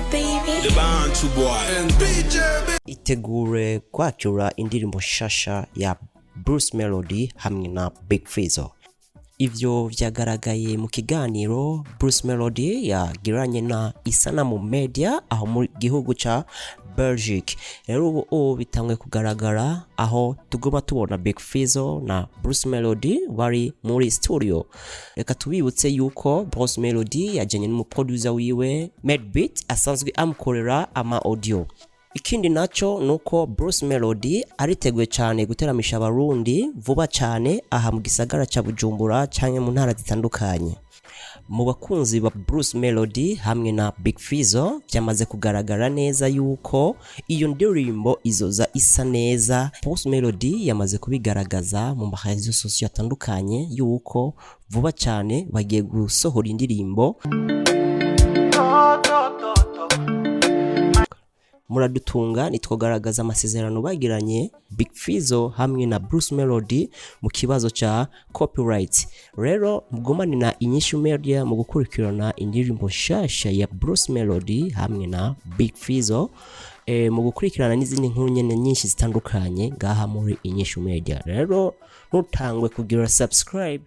The Bantu boy and BJ. Itegure kwakira indirimbo shasha ya Bruce Melody hamwe na Big Fizzo. Ivyo vyagaragaye mu kiganiro Bruce Melody yagiranye na Amasanamu Média aho mu gihugu ca Belgique. Rero ubu bitangwe kugaragara aho tugoma tubona Big Fizzo na Bruce Melody bari muri studio. Reka tubibutse yuko Bruce Melody yajanye n'umuproducer wiwe Média asanzwe amukorera ama audio. Ikindi naco nuko Bruce Melody ariteguye cyane guteramisha abarundi vuba cyane aha mu gisagara ca Bujumbura canke mu ntara zitandukanye. Mu bakunzi ba Bruce Melody hamwe na Big Fizzo byamaze kugaragara neza yuko iyo ndirimbo izoza isa neza. Bruce Melody yamaze kubigaragaza mu mahazo sosio atandukanye yuko vuba cyane bagiye gusohora indirimbo. Muradutunga nitwogaragaza amasezerano bagiranye Big Fizzo hamwe na Bruce Melody mu kibazo cha copyright. Rero mugomani na Inyishu Media mu gukurikirana indirimbo shasha ya Bruce Melody hamwe na Big Fizzo mu gukurikirana n'izindi nkuru nyinshi zitandukanye ngaha muri Inyishu Media. Rero ntutangwe kugira subscribe